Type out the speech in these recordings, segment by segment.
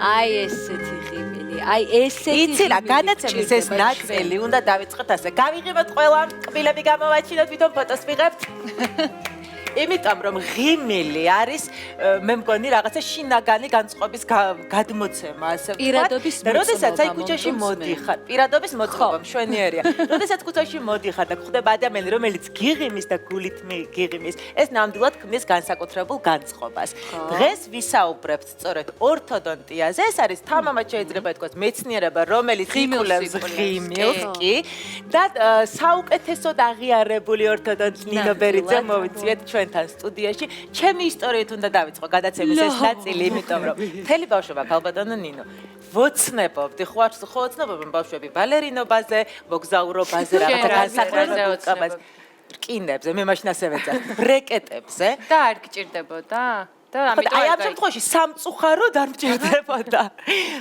აი ესეთი ღიმილი, აი ესეთი იცი რა, გადაცემის ეს ნაწილი უნდა დავიწყოთ ასე. გავიღებოთ ყველა, კბილები გამოვაჩინოთ, თვითონ ფოტოს ვიღებთ. იმიტომ რომ ღიმილი არის მე მგონი რაღაცა შინაგანი განწყობის გადმოცემა ასე ვთქვათ. პირადობის მოწყობა. როდესაც აი ქუჩაში მოდიხარ, პირადობის მოწყობა მშვენიერია. როდესაც ქუჩაში მოდიხარ და გვხვდება ადამიანი, რომელიც გიღიმის და გულით გიღიმის, ეს ნამდვილად ქმნის განსაკუთრებულ განწყობას. დღეს ვისაუბრებთ სწორედ ორთოდონტიაზე. ეს არის თამამად შეიძლება ითქვას მეცნიერება, რომელიც იკვლევს ღიმილს კი და საუკეთესოდ აღიარებული ორთოდონტი ნინო ბერიძე მოვიწვიეთ ჩვენ თან სტუდიაში. ჩემი ისტორიით უნდა დავიწყო გადაცემის ეს ნაწილი, იმიტომ რომ მთელი ბავშვობა ქალბატონო ნინო ვოცნებობდი, ხო ვოცნებობენ ბავშვები ბალერინობაზე, მოგზაურობაზე, რაღაცა განსაკუთრებულ რკინებზე, მე მაშინ ასე ვეძახ, ბრეკეტებზე და არ გჭირდებოდა? აი ამ შემთხვევაში სამწუხაროდ არ მჭირდებოდა.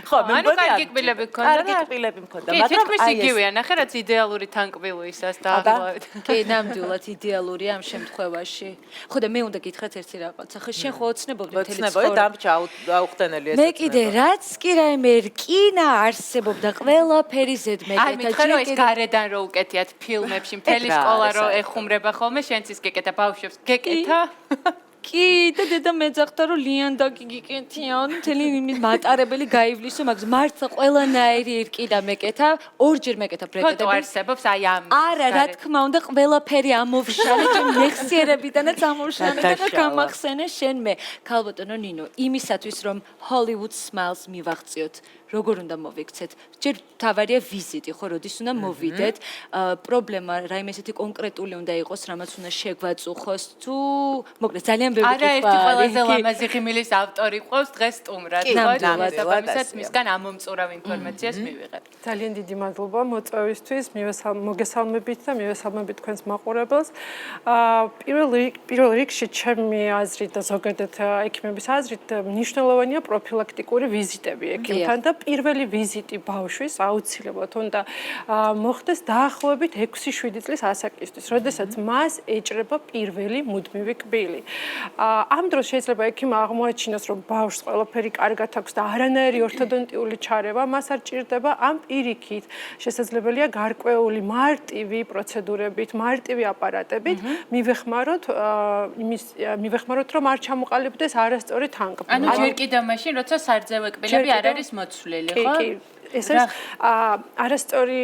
ხო, მე მგონი კარგი კბილები მქონდა. კარგი კბილები მქონდა, მაგრამ თითქმის იგივეა, ნახე რაც იდეალური თანკბილისას და აღლავეთ. კი, ნამდვილად იდეალურია ამ შემთხვევაში. ხო და მე უნდა გითხრათ ერთი რაღაცა. ხო, შენ ხო ოცნებობდი მთელი ცხოვრება. ოცნებოდი, დამჭა აუხტენელი ეს. მე კიდე რაც კი რაიმე რკინა არსებობდა ყველაფერი ზედმეტად. აი მითხრა რომ ეს გარედან რო უკეთიათ ფილმებში, მთელი სკოლა რო ეხუმრება ხოლმე, შენც ის გეკეთა ბავშვებს, გეკეთა? კი და დედა მეძახდა რომ ლიანდაკი გიკეთიან მთელი იმის მატარებელი გაივლისო მაგას მართლა ყველანაირი რკინა მეკეთა ორჯერ მეკეთა ბრეკეტები ფოტო არსებობს აი ამ არა რა თქმა უნდა ყველაფერი ამოვშალე ჩემ მეხსიერებიდანაც ამოვშალე და გამახსენე შენ მე ქალბატონო ნინო იმისათვის რომ Hollywood Smiles მივაღწიოთ როგორ უნდა მოვიქცეთ ჯერ თავარია ვიზიტი ხო როდის უნდა მოვიდეთ პრობლემა რაიმე ესეთი კონკრეტული უნდა იყოს რამაც უნდა შეგვაწუხოს თუ მოკლედ ძალიან ბევრი არა ერთი ყველაზე ლამაზი ღიმილის ავტორი ყავს დღეს სტუმრად ხო ამისათვის მისგან ამომწურავ ინფორმაციას მივიღეთ ძალიან დიდი მადლობა მოწვევისთვის მოგესალმებით და მივესალმებით თქვენს მაყურებელს პირველ რიგში ჩემი აზრით და ზოგადად ექიმების აზრით მნიშვნელოვანია პროფილაქტიკური ვიზიტები ექიმთან და პირველი ვიზიტი ბავშვის აუცილებლად უნდა მოხდეს დაახლოებით 6-7 წლის ასაკისთვის, როდესაც მას ეჭრება პირველი მუდმივი კბილი. ამ დროს შეიძლება ექიმმა აღმოაჩინოს, რომ ბავშვს ყველაფერი კარგად აქვს და არანაირი ორთოდონტიული ჩარევა მას არ ჭირდება, ამ პირიქით შესაძლებელია გარკვეული მარტივი პროცედურებით, მარტივი აპარატებით მივეხმაროთ, რომ არ ჩამოყალიბდეს არასწორი თანკბილი. ანუ ჯერ კიდევ მაშინ, როცა სარძევე კბილები არ არის მოცვლილი, ხო? ეს არასწორი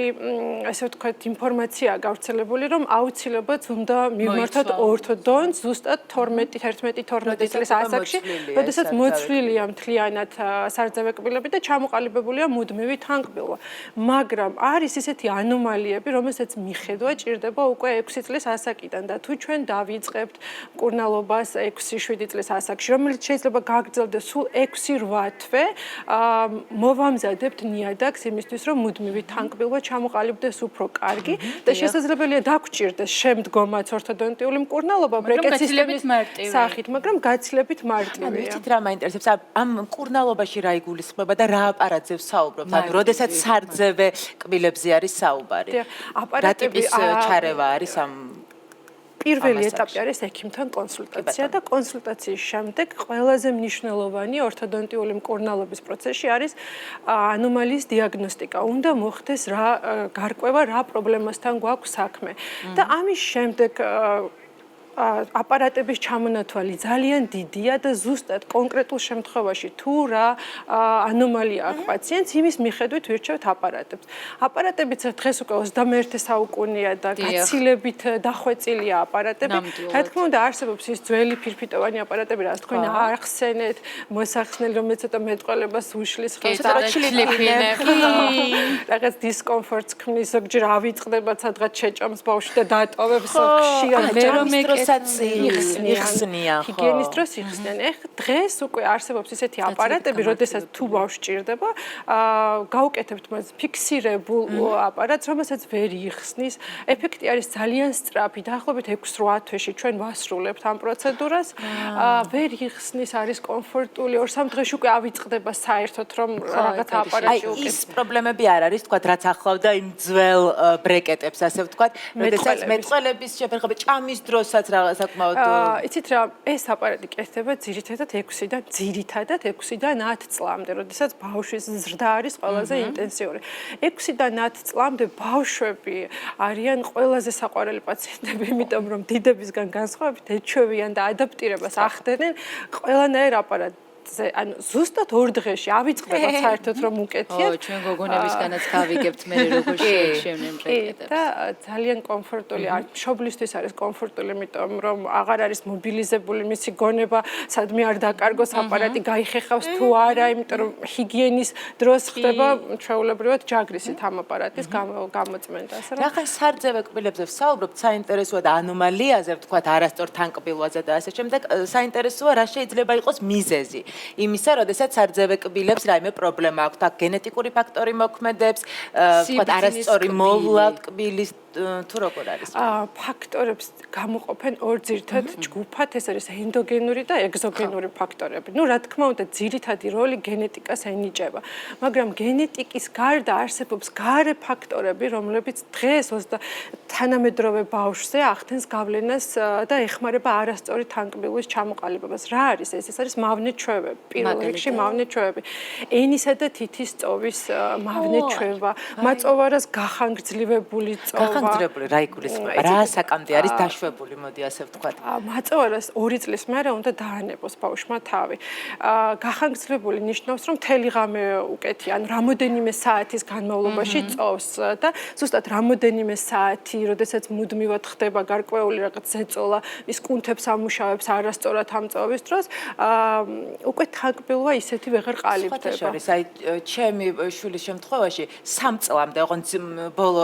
ასე ვთქვათ ინფორმაცია გავრცელებული რომ აუცილებლად უნდა მივმართოთ ორთოდონტს ზუსტად 12 წლის ასაკში, როდესაც მოცვლილია მთლიანად სარძევე კბილები და ჩამოყალიბებულია მუდმივი თანკბილვა. მაგრამ არის ისეთი ანომალიები, რომელსაც მიხედვა ჭირდება უკვე 6 წლის ასაკიდან და თუ ჩვენ დავიწყებთ მკურნალობას 6-7 წლის ასაკში, რომელიც შეიძლება გაგრძელდეს სულ 6-8 თვე, მოვამზადებთ ნიადაგს იმისთვის, რომ მუდმივი თანკბილვა ჩამოყალიბდეს უფრო კარგი და შესაძლებელია დაგვჭირდეს შემდგომაც ორთოდონტიული მკურნალობა ბრეკეტ სისტემის სახით, მაგრამ გაცილებით მარტივია. ანუ იცით რა მაინტერესებს ამ მკურნალობაში რა იგულისხმება და რა აპარატზე ვსაუბრობთ? ანუ როდესაც სარძევე კბილებზე არის საუბარი. რა ტიპის ჩარევა არის ამ პირველი ეტაპი არის ექიმთან კონსულტაცია და კონსულტაციის შემდეგ ყველაზე მნიშვნელოვანი ორთოდონტიული მკურნალობის პროცესში არის ანომალიის დიაგნოსტიკა. უნდა მოხდეს რა გარკვევა რა პრობლემასთან გვაქვს საქმე. და ამის შემდეგ აპარატების ჩამონათვალი ძალიან დიდია და ზუსტად კონკრეტულ შემთხვევაში თუ რა ანომალია აქვს პაციენტს, იმის მიხედვით ვირჩევთ აპარატებს. აპარატებიც დღეს უკვე 21 საუკუნეა და გაცილებით დახვეწილია აპარატები. რა თქმა უნდა, არსებობს ის ძველი ფირფიტოვანი აპარატები, რაც თქვენ ახსენეთ, მოსახსნელი, რომელიც ცოტა მეტყველებას უშლის ხელს და რაღაც დისკომფორტს ქმნის, ზოგჯერ ავიწყდება, სადღაც შეჭამს ბავშვი და დატოვებს ხშირად. იხსნიან, ხო. ჰიგიენის დროს იხსნიან. დღეს უკვე არსებობს ისეთი აპარატები, როდესაც თუ ბავშვს ჭირდება, გაუკეთებთ მას ფიქსირებულ აპარატს, რომელსაც ვერ იხსნის. ეფექტი არის ძალიან სწრაფი, დაახლოებით 6-8 თვეში ჩვენ ვასრულებთ ამ პროცედურას. ვერ იხსნის, არის კომფორტული, 2-3 დღეში უკვე ავიწყდება საერთოდ, რომ რაღაცა აპარატი უკეთდეს. ის პრობლემები არ არის, თქვათ, რაც ახლავდა იმ ძველ ბრეკეტებს, ასე ვთქვათ, როდესაც მეტყველების შეფერხება ჭამის დროსაც რაღაც საკმაოდ იცით რა, ეს აპარატი კეთდება ძირითადად 6-დან 10 წლამდე, როდესაც ბავშვის ზრდა არის ყველაზე ინტენსიური. 6-დან 10 წლამდე ბავშვები არიან ყველაზე საყვარელი პაციენტები, იმიტომ რომ დიდებისგან განსხვავებით ეჩვევიან და ადაპტირებას ახდენენ ყველანაირ აპარატს. ანუ ზუსტად 2 დღეში ავიწყდება საერთოდ რომ უკეთიათ. ჩვენ გოგონებისგანაც გავიგებთ მე როგორ შეჩვენენ პრეკეტებს. და ძალიან კომფორტული არის. მშობლისთვის არის კომფორტული, იმიტომ რომ აღარ არის მობილიზებული მისი გონება, სადმე არ დაკარგოს აპარატი, გაიხეხავს თუ არა, იმიტომ რომ ჰიგიენის დროს ხდება ჩვეულებრივად ჯაგრისით ამ აპარატის გამოწმენდა, ასე რომ. რახან სარძევე კბილებზე ვსაუბრობთ, საინტერესოა და ანომალიაზე, ვთქვათ, არასწორ თანკბილვაზე და ასე შემდეგ, საინტერესოა რა შეიძლება იყოს მიზეზი. იმისა, როდესაც სარძევე კბილებს რაიმე პრობლემა აქვს, აქ გენეტიკური ფაქტორი მოქმედებს, ვთქვათ, არასწორი მოვლა კბილის თუ როგორ არის? ფაქტორებს გამოყოფენ 2 ძირითად ჯგუფად, ეს არის ენდოგენური და ეგზოგენური ფაქტორები. ნუ რა თქმა უნდა, ძირითადი როლი გენეტიკას ენიჭება, მაგრამ გენეტიკის გარდა არსებობს გარე ფაქტორები, რომლებიც დღეს თანამედროვე ბავშვზე ახდენს გავლენას და ეხმარება არასწორი თანკბილვის ჩამოყალიბებას. რა არის ეს? ეს არის მავნე ჩვევები, პირველ რიგში მავნე ჩვევები. ენისა და თითის წოვის მავნე ჩვევა, მაწოვარას გახანგრძლივებული წოვა. გახანგრძლივებული რა იგულისხმება? რა საკამდე არის დაშვებული, მოდი ასე ვთქვათ. მაწოვარას 2 წლის მერე უნდა დაანებოს ბავშვმა თავი. გახანგრძლივებული ნიშნავს, რომ მთელი ღამე უკეთია, ანუ რამოდენიმე საათის განმავლობაში წოვს და ზუსტად რამოდენიმე საათი, როდესაც მუდმივად ხდება გარკვეული რაღაც ზეწოლა, ის კუნთებს ამუშავებს არასწორად ამ წოვის დროს, უკვე თანკბილვა ისეთი ვეღარ ყალიბდება. აი, ჩემი შვილის შემთხვევაში 3 წლამდე, ოღონდ ბოლო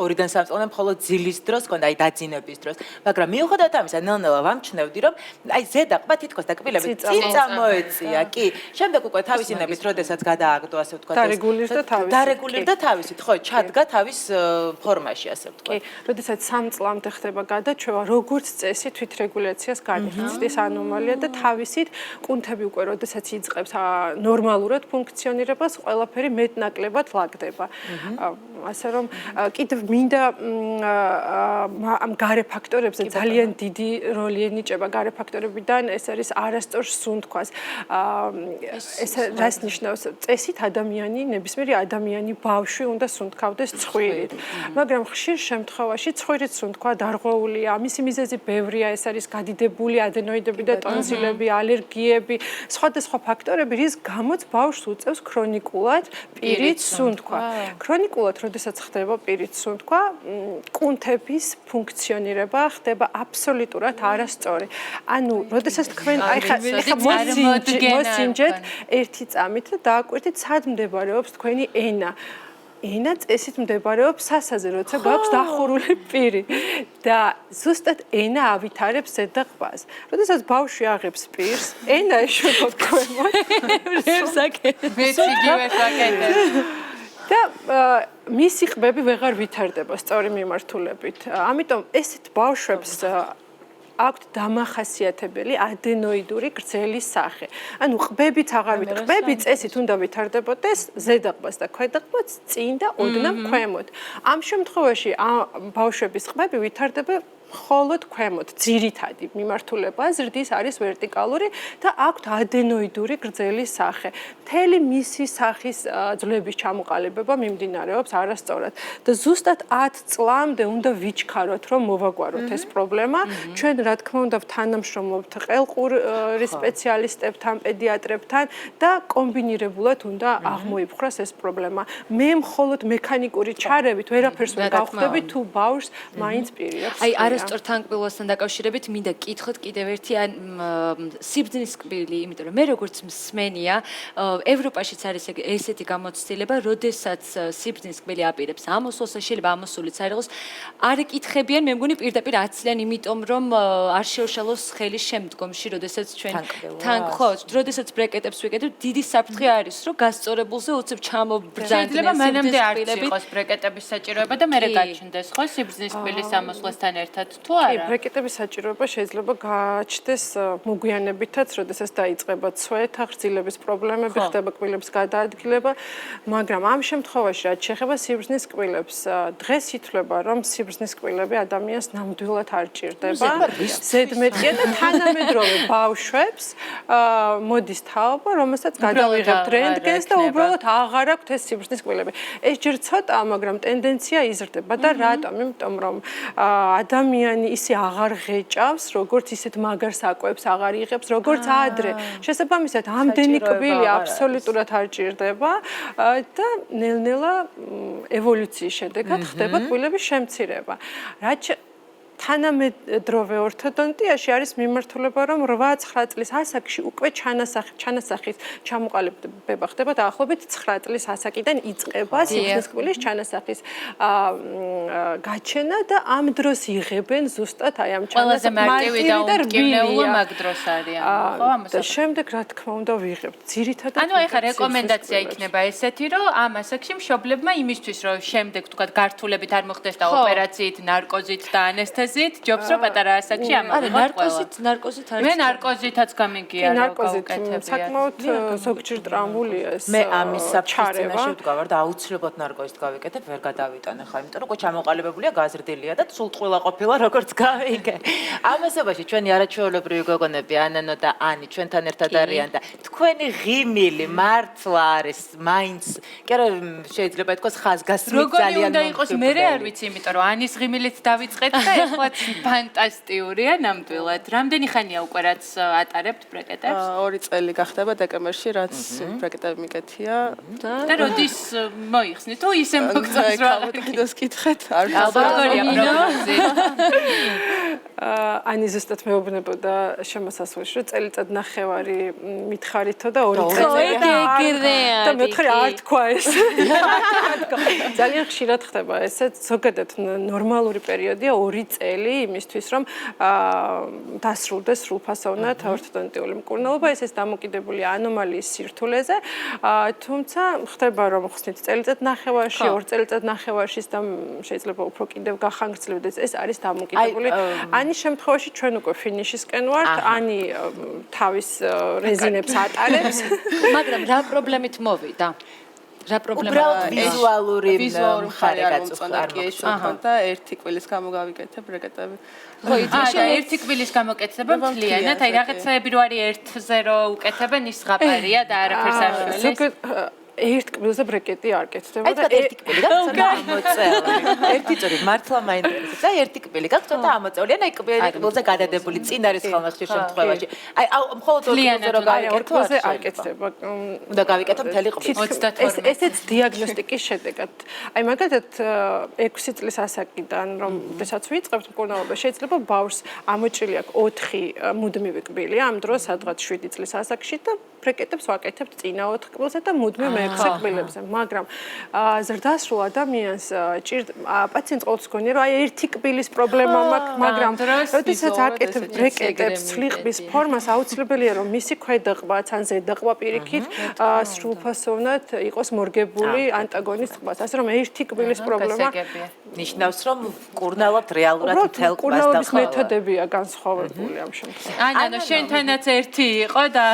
2-დან 3 წლამდე მხოლოდ ძილის დროს ქონდა, აი დაძინების დროს, მაგრამ მიუხედავად ამისა, ნელ-ნელა ვამჩნევდი, რომ აი ზედა ყბა თითქოს და კბილები წიწა მოეწია, კი. შემდეგ უკვე თავისინებით, როდესაც გადააგდო, ასე ვთქვათ, დარეგულირდა თავისით, ხო, ჩადგა თავის ფორმაში, ასე ვთქვათ. კი, როდესაც 3 წლამდე ხდება გადაჩვევა, როგორც წესი თვითრეგულაციას განიცდის ანომალია და თავისით კუნთები უკვე როდესაც იწყებს ნორმალურად ფუნქციონირებას, ყველაფერი მეტნაკლებად ლაგდება. ასე რომ კიდევ მინდა ამ გარე ფაქტორებზე ძალიან დიდი როლი ენიჭება გარე ფაქტორებიდან, ეს არის არასწორ სუნთქვას. ეს რას ნიშნავს? წესით ადამიანი, ნებისმიერი ადამიანი ბავშვი უნდა სუნთქავდეს ცხვირით. მაგრამ ხშირ შემთხვევაში ცხვირით სუნთქვა დარღვეულია, მისი მიზეზი ბევრია, ეს არის გადიდებული ადენოიდები და ტონსილები, ალერგიები, სხვადასხვა ფაქტორები, რის გამოც ბავშვს უწევს ქრონიკულად პირით სუნთქვა. ქრონიკულად, როდესაც ხდება პირით სუნთქვა, კუნთების ფუნქციონირება ხდება აბსოლუტურად არასწორი. ანუ, როდესაც თქვენ აი ხა მოსინჯეთ ერთი წამით და დააკვირდით, სად მდებარეობს თქვენი ენა. ენა წესით მდებარეობს სასაზე, როცა გაქვს დახურული პირი და ზუსტად ენა ავითარებს ზედა ყბას. როდესაც ბავშვი აღებს პირს, ენა ეშვება ქვემოთ. მეც იგივე საკეთებ. და მისი ყბები ვეღარ ვითარდება სწორი მიმართულებით. ამიტომ ესეთ ბავშვებს აქვთ დამახასიათებელი ადენოიდური გრძელი სახე. ანუ ყბებიც აღარ ყბები წესით უნდა ვითარდებოდეს ზედა ყბას და ქვედა ყბას წინ და ოდნავ ქვემოთ. ამ შემთხვევაში ბავშვების ყბები ვითარდება მხოლოდ ქვემოთ, ძირითადი მიმართულება ზრდის არის ვერტიკალური და აქვთ ადენოიდური გრძელი სახე. მთელი მისი სახის ძვლების ჩამოყალიბება მიმდინარეობს არასწორად და ზუსტად 10 წლამდე უნდა ვიჩქაროთ, რომ მოვაგვაროთ ეს პრობლემა. ჩვენ რა თქმა უნდა თანამშრომლობთ ყელყურის სპეციალისტებთან, პედიატრებთან და კომბინირებულად უნდა აღმოიფხვრას ეს პრობლემა. მე მხოლოდ მექანიკური ჩარევით ვერაფერს ვერ გავხდები თუ ბავშვს მაინც პირი აქვს. აი არასწორ თანკბილვასთან დაკავშირებით მინდა გითხოთ კიდევ ერთი სიბრძნის კბილი, იმიტომ რომ მე როგორც მსმენია, ევროპაშიც არის ესეთი გამოცდილება, როდესაც სიბრძნის კბილი აპირებს ამოსვლას, შეიძლება ამოსულიც არ იყოს, არ ეკითხებიან, მე მგონი პირდაპირ აცლიან, იმიტომ რომ არ შეუშალოს ხელი შემდგომში, როდესაც ჩვენ როდესაც ბრეკეტებს ვიკეთებ, დიდი საფრთხე არის, რომ გასწორებულზე უცებ ჩამობრდადნენ შეიძლება მანამდე არ იყოს ბრეკეტების საჭიროება და მერე გაჩნდეს, ხო, სიბრძნის კბილის ამოსვლასთან ერთად. ნამდვილად თუ კი, არა? ბრეკეტების საჭიროება შეიძლება გააჩნდეს მოგვიანებითაც, როდესაც დაიწყება ცვეთა, ღრძლების პრობლემები, ხდება კბილების გადაადგილება, მაგრამ ამ შემთხვევაში რაც შეეხება სიბრძნის კბილებს, დღეს ითვლება, რომ სიბრძნის კბილები ადამიანს ნამდვილად არ ჭირდება. ზედმეტია და თანამედროვე ბავშვებს მოდის თაობა, რომელსაც გადავიღებთ რენტგენს და უბრალოდ აღარ აქვთ ეს სიბრძნის კბილები. ეს ჯერ ცოტაა, მაგრამ ტენდენცია იზრდება და რატომ? იმიტომ რომ ადამიანი ისე აღარ ღეჭავს, როგორც ისეთ მაგარ საკვებს აღარ იღებს, როგორც ადრე. შესაბამისად, ამდენი კბილი აბსოლუტურად არ ჭირდება და ნელ-ნელა ევოლუციის შედეგად ხდება კბილების შემცირება. რაც თანამედროვე ორთოდონტიაში არის მიმართულება, რომ 8-9 წლის ასაკში უკვე ჩანასახის ჩამოყალიბება ხდება დაახლოებით 9 წლის ასაკიდან იწყება სიბრძნის კბილის ჩანასახის გაჩენა და ამ დროს იღებენ ზუსტად აი ამ ყველაზე მარტივი და უმკირნეულო მაგ დროს არიან, ხო ამას? და შემდეგ რა თქმა უნდა ვიღებთ. ძირითადად ანუ ეხლა რეკომენდაცია იქნება ესეთი, რომ ამ ასაკში მშობლებმა იმისთვის, რომ შემდეგ თქვათ გართულებით არ მოხდეს და ოპერაციით, ნარკოზით და ანესთეზიით ჯობს რომ პატარა ასაკში ამაღლება ყველა. ნარკოზით არის. მე ნარკოზითაც გამიგია რომ ნარკოზით საკმაოდ ზოგჯერ ტრამბულია ეს. მე ამის საფრთხეში ვდგავარ და აუცილებლად ნარკოზით გავიკეთებ, ვერ გადავიტანე ხა, იმიტომ რომ უკვე ჩამოყალიბებულია, გაზრდილია და სულ ტყუილა ყოფილა როგორც გავიგე. ამასობაში ჩვენი არაჩვეულებრივი გოგონები ანანო და ანი ჩვენთან ერთად არიან და თქვენი ღიმილი მართლა არის მაინც კი არა შეიძლება ითქვას ხაზგასმით ძალიან როგორი უნდა იყოს მე არ ვიცი, იმიტომ რომ ანის ღიმილით დავიწყეთ და ეხლა ფანტასტიურია ნამდვილად. რამდენი ხანია უკვე რაც ატარებთ ბრეკეტებს? 2 წელი გახდება დეკემბერში, რაც ბრეკეტები მიკეთია. და როდის მოიხსნით? თუ ისე მოგწონს რა? კიდევ კითხეთ, არ როგორია პროგნოზი? ani ზუსტად მეუბნებოდა შემოსასვლელში, რომ წელიწად ნახევარი მითხარითო და 2 წელი. და მეთქარი არ თქვა ეს. ძალიან ხშირად ხდება ესეც, ზოგადად ნორმალური პერიოდია 2 წელი იმისთვის, რომ დასრულდეს სრულფასოვნად ორთოდონტიული მკურნალობა, ეს დამოკიდებულია ანომალიის სირთულეზე, თუმცა ხდება რომ ხსნით წელიწად ნახევარში, 2 წელიწად ნახევარში და შეიძლება უფრო კიდევ გახანგრძლივდეს, ეს არის დამოკიდებული. ანის შემთხვევაში ჩვენ უკვე ფინიშისკენ ვართ, ანი თავის რეზინებს ატარებს, მაგრამ რა პრობლემით მოვიდა? რა პრობლემა? უბრალოდ ვიზუალური მხარე არ მომწონდა კი ეს და ერთი კვილის გამო გავიკეთე ბრეკეტები. ხო, იდეაში ერთი კბილის გამოკეთება მთლიანად, აი რაღაცები რო არის 1-ზე რო უკეთებენ ის ზღაპარია და არაფერს არ შველის. ერთ კბილზე ბრეკეტი არ კეთდება და ერთი კბილი გაქვს ცოტა ამოწეული. ერთი წური მართლა მაინტერესებს. აი ერთი კბილი გაქვს ცოტა ამოწეული. აი კბილზე გადადებული წინ არის ხოლმე ხშირ შემთხვევაში. აი მხოლოდ ორი კბილზე რო გავიკეთო არ კეთდება. უნდა გავიკეთო მთელი კბილი. ესეც დიაგნოსტიკის შედეგად. აი მაგალითად 6 წლის ასაკიდან როდესაც ვიწყებთ მკურნალობა, შეიძლება ბავშვს ამოჭრილი აქვს 4 მუდმივი კბილი, ამ დროს სადღაც 7 წლის ასაკში და ბრეკეტებს ვაკეთებთ წინა 4 კბილზე და მუდმივ მეექვსე კბილებზე, მაგრამ ზრდასრულ ადამიანს პაციენტს ყოველთვის გონია, რომ აი ერთი კბილის პრობლემა მაქვს, მაგრამ როდესაც აკეთებ ბრეკეტებს ცვლიყბის ფორმას, აუცილებელია რომ მისი ქვედაყბაც ან ზედაყბა პირიქით სრულფასოვნად იყოს მორგებული ანტაგონის ყბას, ასე რომ ერთი კბილის პრობლემა ნიშნავს, რომ მკურნალობთ რეალურად მთელ ყბას და მკურნალობის მეთოდებია განსხვავებული ამ შემთხვევაში. ანანო შენთანაც ერთი იყო და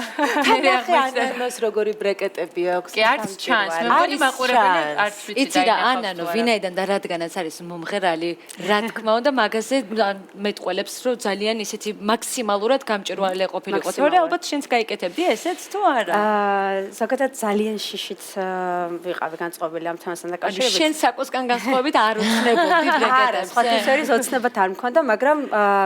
ანანოს როგორი ბრეკეტები აქვს? კი არც ჩანს, მე მგონი მაყურებელი არც ვიცი იცი რა, ანანო ვინაიდან და რადგანაც არის მომღერალი, რა თქმა უნდა მაგაზე მეტყველებს, რომ ძალიან ისეთი მაქსიმალურად გამჭვირვალე ყოფილიყო. თორე ალბათ შენც გაიკეთებდი ესეც თუ არა? ზოგადად ძალიან შიშით ვიყავი განწყობილი ამ თემასთან დაკავშირებით. შენ საკვისგან განსხვავებით არ უცნებობდი ბრეკეტებს. სხვათვის არის ოცნებად არ მქონდა, მაგრამ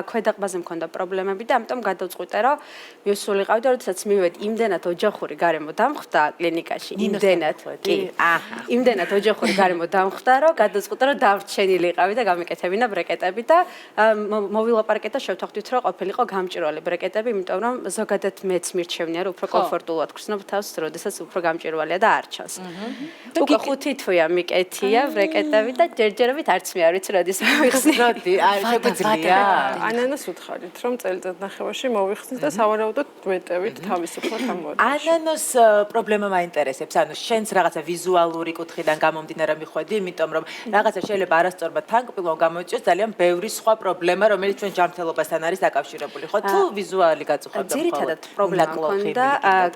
ქვედაყბაზე მქონდა პრობლემები და ამიტომ გადავწყვიტე, რომ მივსულიყავი და როდესაც მივედი იმდენად ოჯახური გარემო დამხვდა კლინიკაში, იმდენად ოჯახური გარემო დამხვდა, რომ გადავწყვიტე, რომ დავრჩენილიყავი და გამეკეთებინა ბრეკეტები და მოვილაპარაკეთ და შევთანხმდით, რომ ყოფილიყო გამჭვირვალე ბრეკეტები, იმიტომ რომ ზოგადად მეც მირჩევნია, რომ უფრო კომფორტულად გრძნობ თავს, როდესაც უფრო გამჭვირვალეა და არ ჩანს. უკვე 5 თვეა მიკეთია ბრეკეტები და ჯერჯერობით არც მე არ ვიცი როდის მოვიხსნი. როდი არ შეგვიძლია ანანოს უთხარით რომ წელიწად ნახევარში მოვიხსნით და სავარაუდოდ ვეტევით თავისუფლად ამ მოდელში. ანანოს პრობლემა მაინტერესებს, ანუ შენს რაღაცა ვიზუალური კუთხიდან გამომდინარე მიხვედი, იმიტომ რომ რაღაცა შეიძლება არასწორად თანგპილო გამოიწვიოს ძალიან ბევრი სხვა პრობლემა, რომელიც ჩვენ ჯანმრთელობასთან არის დაკავშირებული, ხო? თუ ვიზუალი გაწუხებდა მხოლოდ. ძირითადად პრობლემა მქონდა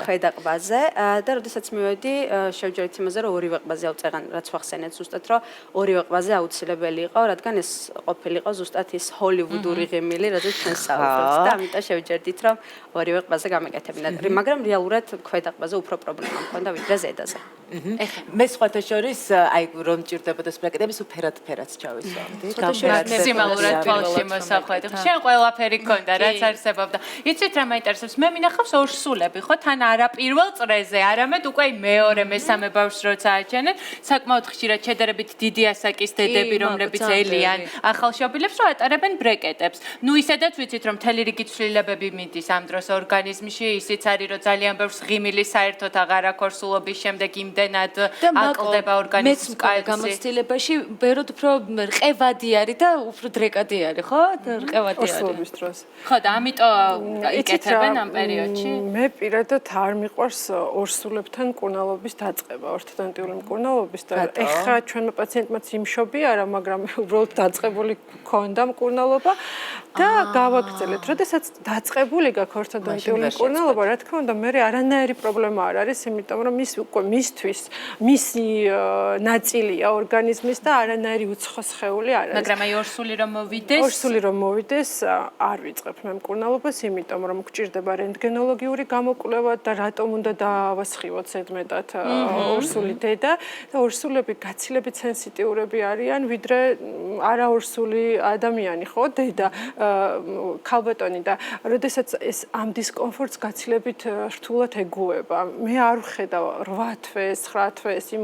ქვედა ყბაზე და როდესაც მივედი შევჯერეთ იმაზე რომ ორივე ყბაზე ავწერან რაც ვახსენეთ ზუსტად რომ ორივე ყბაზე აუცილებელი იყო, რადგან ეს ყოფილიყო ზუსტად ის ჰოლივუდური ღიმილი, რადგან ჩვენ საუბრობთ და ამიტომ შევჯერდით რომ ორივე ყბაზე გამეკეთებინა. მაგრამ რეალურად ქვედა ყბაზე უფრო პრობლემა მქონდა ვიდრე ზედაზე. მე სხვათა შორის აი რომ ჭირდებოდეს ბრეკეტების უფერად ჩავისვამდი. მაქსიმალურად თვალში მოსახვედი. შენ ყველაფერი გქონდა, რაც არსებობდა. იცით რა მაინტერესებს? მე მინახავს ორსულები, ხო? თან არა პირველ წრეზე, არამედ უკვე მეორე, მესამე ბავშვს როცა აჩენენ, საკმაოდ ხშირად შედარებით დიდი ასაკის დედები, რომლებიც ელიან ახალშობილებს, რომ ატარებენ ბრეკეტებს. ნუ ისედაც ვიცით, რომ მთელი რიგი ცვლილებები მიდის ამ დროს ორგანიზმში, ისიც არის, რომ ძალიან ბევრს ღიმილი საერთოდ აღარ აქვს ორსულობის შემდეგ იმდენად აკლდება ორგანიზმის კალცი. გამოცდილებაში ბევრად უფრო რყევადი არის და უფრო დრეკადი არის, ხო? რყევადი არის. ორსულობის დროს. ხო და ამიტომ იკეთებენ ამ პერიოდში? მე პირადად არ მიყვარს ორსულებთან მკურნალობის დაწყება, ორთოდონტიური მკურნალობის და ეხლა ჩვენმა პაციენტმაც იმშობი არა, მაგრამ უბრალოდ დაწყებული ქონდა მკურნალობა და გავაგრძელეთ. როდესაც დაწყებული გაქვს ორთოდონტიული მკურნალობა, რა თქმა უნდა, მე არანაირი პრობლემა არ არის, იმიტომ რომ ის უკვე მისთვის მისი ნაწილია ორგანიზმის და არანაირი უცხო სხეული არ არის. მაგრამ აი ორსული რომ მოვიდეს? ორსული რომ მოვიდეს, არ ვიწყებ მე მკურნალობას, იმიტომ რომ გჭირდება რენტგენოლოგიური გამოკვლევა და რატომ უნდა დავასხივოთ ზედმეტად ორსული დედა და ორსულები გაცილებით სენსიტიურები არიან, ვიდრე არაორსული ადამიანი, ხო, დედა, ქალბატონი და როდესაც ეს ამ დისკომფორტს გაცილებით რთულად ეგუება. მე არ ვხედავ 8 თვეს, 9 თვეს იმ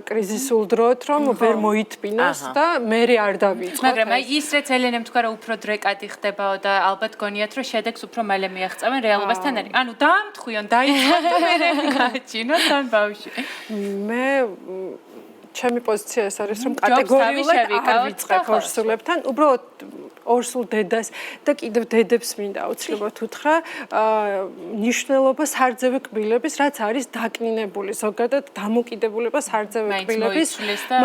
კრიზისულ დროით, რომ ვერ მოითბინოს და მე არ დავიწყო. მაგრამ აი ის რაც ელენემ თქვა რომ უფრო დრეკადი ხდებაო და ალბათ გონიათ რომ შედეგს უფრო მალე მიაღწევენ რეალობასთან არის. ანუ დაამთხვიონ, დაიწყო და მე გააჩინო თან ბავშვი. მე ჩემი პოზიცია ეს არის რომ კატეგორიულად არ ვიწყებ ორსულებთან, უბრალოდ ორსულ დედას და კიდევ დედებს მინდა აუცილებლად უთხრა ნიშნულობა სარძევე კბილების, რაც არის დაკნინებული ზოგადად დამოკიდებულება სარძევე კბილების,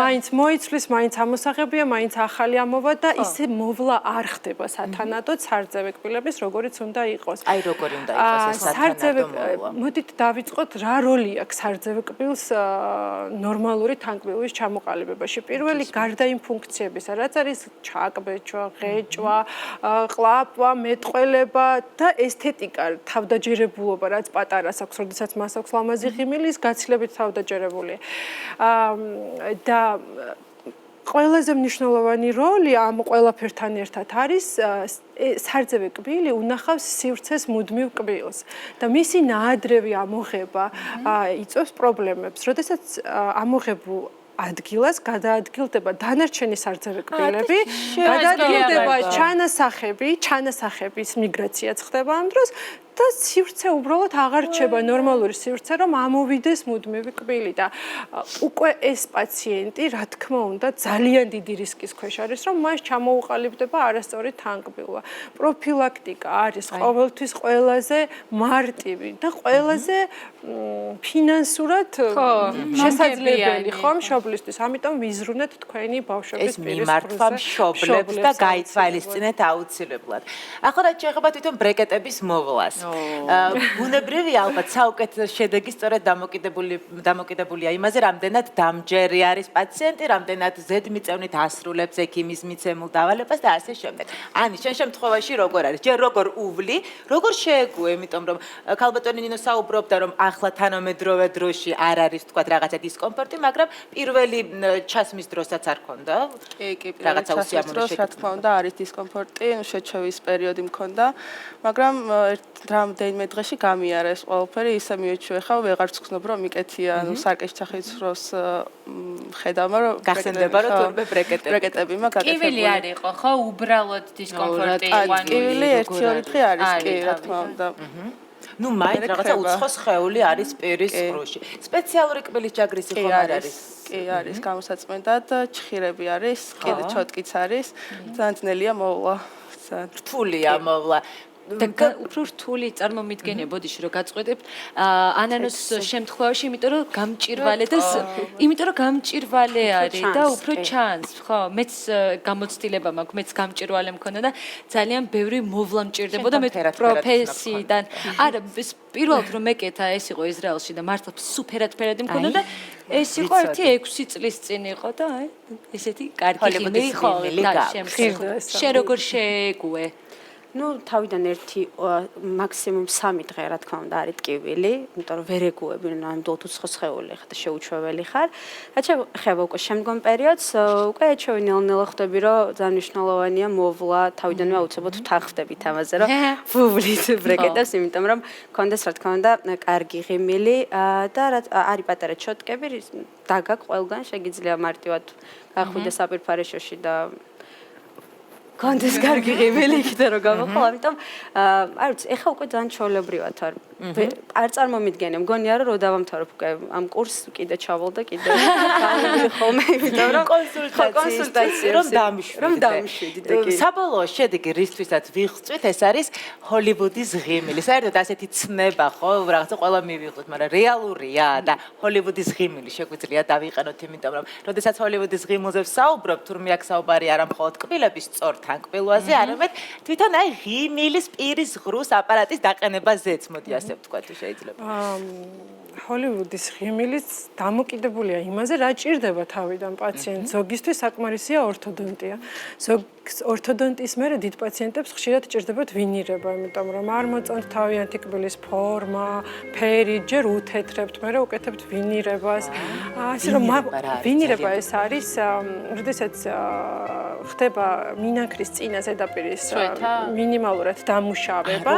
მაინც მოიცვლის, მაინც ამოსაღებია, მაინც ახალი ამოვა და ისე მოვლა არ ხდება სათანადოდ სარძევე კბილების, როგორიც უნდა იყოს. აი როგორი უნდა იყოს ეს სათანადო მოვლა. მოდით დავიწყოთ რა როლი აქვს სარძევე კბილს ნორმალური თანკბილის ჩამოყალიბებაში. პირველი გარდა იმ ფუნქციებისა, რაც არის ჩაკბეჭვა, ღეჭვა, ყლაპვა, მეტყველება და ესთეტიკა, თავდაჯერებულობა, რაც პატარას აქვს, როდესაც მას აქვს ლამაზი ღიმილი, ის გაცილებით თავდაჯერებულია. და ყველაზე მნიშვნელოვანი როლი ამ ყველაფერთან ერთად არის სარძევე კბილი უნახავს სივრცეს მუდმივ კბილს და მისი ნაადრევი ამოღება იწვევს პრობლემებს. როდესაც ამოღებულ ადგილას გადაადგილდება დანარჩენი სარძევე კბილები, გადაადგილდება ჩანასახების მიგრაციაც ხდება ამ დროს და სივრცე უბრალოდ აღარ რჩება ნორმალური სივრცე, რომ ამოვიდეს მუდმივი კბილი და უკვე ეს პაციენტი, რა თქმა უნდა, ძალიან დიდი რისკის ქვეშ არის, რომ მას ჩამოუყალიბდება არასწორი თანკბილვა. პროფილაქტიკა არის ყოველთვის ყველაზე მარტივი და ყველაზე ფინანსურად შესაძლებელი, ხო, მშობლისთვის. ამიტომ ვიზრუნეთ თქვენი ბავშვების პირის მიმართვა მშობლებს და გაითვალისწინეთ აუცილებლად. ახლა რაც შეეხება თვითონ ბრეკეტების მოვლას. ბუნებრივია ალბათ საუკეთესო შედეგი სწორედ დამოკიდებულია იმაზე, რამდენად დამჯერი არის პაციენტი, რამდენად ზედმიწევნით ასრულებს ექიმის მიცემულ დავალებას და ასე შემდეგ. ანი, შენ შემთხვევაში როგორ არის? ჯერ როგორ უვლი, როგორ შეეგუე, იმიტომ რომ ქალბატონი ნინო საუბრობდა, რომ ახლა თანამედროვე დროში არ არის თქვა რაღაცა დისკომფორტი, მაგრამ პირველი ჩასმის დროსაც არ ქონდა. კი, რაღაცა უსიამოვნო შეკითხვა. რა თქმა უნდა, არის დისკომფორტი, შეჩევის პერიოდი მქონდა, მაგრამ რამდენიმე დღეში გამიარა ეს ყველაფერი, ისე მივეჩვე ხა, ვეღარც ვცნობ რომ მიკეთია, ანუ სარკეშჩახის დროს ხედავ, რომ გახსენდება რომ თურმე ბრეკეტები მაგაკეთებული. კივილი არ იყო, ხო, უბრალოდ დისკომფორტი იყო. კივილი 1-2 დღე არის, კი, რა თქმა უნდა. ნუ მაინც რაღაცა უცხო სხეული არის პირის ღრუში. სპეციალური კბილის ჯაგრისი ხომ არ არის? კი არის გამოსაწმენდად, ჩხირები არის, კიდე ჩოტკიც არის. ძალიან ძნელია მოვლა. რთულია მოვლა. და უფრო რთული წარმომიდგენია, ბოდიში რომ გაწყვეტებთ ანანოს შემთხვევაში, იმიტომ რომ გამჭირვალე და იმიტომ რომ გამჭირვალე არის და უფრო ჩანს, ხო, მეც გამოცდილება მაქვს, მეც გამჭირვალე მქონდა და ძალიან ბევრი მოვლა მჭირდებოდა მე პროფესიიდან. არა, პირველად რომ მეკეთა ეს იყო ისრაელში და მართლა სუპერადფერადი მქონდა და ეს იყო 1-6 წლის წინ იყო და აი ესეთი კარგი ხიმი ხო და შენ როგორ შეეგუე? ნუ თავიდან ერთი მაქსიმუმ 3 დღე რა თქმა უნდა არის ტკივილი, იმიტომ რომ ვერ ეგუები, ნამდვილად უცხო სხეული ხარ და შეუჩვეველი ხარ. რაც შეეხება უკვე შემდგომ პერიოდს, უკვე ეჩვევი ნელ-ნელა ხვდები, რომ ძალიან მნიშვნელოვანია მოვლა, თავიდანვე აუცილებლად ვთანხმდებით ამაზე, რომ ვუვლით ბრეკეტებს, იმიტომ რომ კონდეს რა თქმა უნდა კარგი ღიმილი და არის პატარა ჩოტკები, დაგაკ ყველგან შეგიძლია მარტივად გახვიდე საპირფარეშოში და კონდეს კარგი ღიმილი იქით რომ გამოხვალ, ამიტომ არ ვიცი, ეხა უკვე ძალიან ჩვეულებრივად ვარ. არ წარმომიდგენია, მგონია რომ დავამთავრებ უკვე ამ კურსს კიდე ჩავალ და კიდე ხოლმე, იმიტომ რომ კონსულტაცია რომ დამშვიდე და კი. საბოლოო შედეგი რისთვისაც ვიღწვით, ეს არის ჰოლივუდის ღიმილი. საერთოდ ასეთი ცნება ხო, რაღაცა ყველა მივიღოთ, მაგრამ რეალურია და ჰოლივუდის ღიმილი შეგვიძლია დავიყენოთ, იმიტომ რომ როდესაც ჰოლივუდის ღიმილზე ვსაუბრობ, თურმე აქ საუბარი არა მხოლოდ კბილების სწორ კბილვაზე, არამედ თვითონ აი ღიმილის პირის ღრუს აპარატის დაყენებაზეც, მოდი ასე ვთქვათ, შეიძლება. ჰოლივუდის ღიმილიც დამოკიდებულია იმაზე, რა ჭირდება თავიდან პაციენტს. ზოგისთვის საკმარისია ორთოდონტია. ორთოდონტის მერე დიდ პაციენტებს ხშირად ჭირდებათ ვინირება, იმიტომ რომ არ მოწონთ თავიანთი კბილის ფორმა, ფერი, ჯერ უთეთრებთ, მერე უკეთებთ ვინირებას. ასე რომ ვინირება ეს არის, როდესაც ხდება მინანქრის წინა ზედაპირის მინიმალურად დამუშავება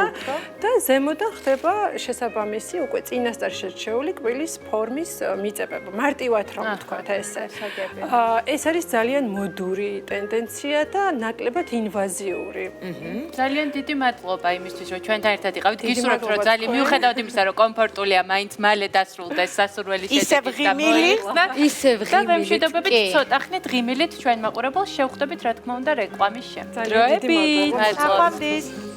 და ზემოდან ხდება შესაბამისი უკვე წინასწარ შერჩეული კბილის ფორმის მიწებება. მარტივად რომ ვთქვათ ესე. ეს არის ძალიან მოდური ტენდენცია და ნაკლებად ინვაზიური. ძალიან დიდი მადლობა იმისთვის, რომ ჩვენთან ერთად იყავით. გისურვებთ, რომ ძალიან მიუხედავად იმისა, რომ კომფორტულია, მაინც მალე დასრულდეს სასურველი შედეგი და მოიხსნა. ისევ ღიმილი. და ვემშვიდობებით ცოტა ხნით ღიმილით ჩვენ მაყურებელს შევხვდებით, რა თქმა უნდა, რეკლამის შემდეგ. დროებით. მადლობა.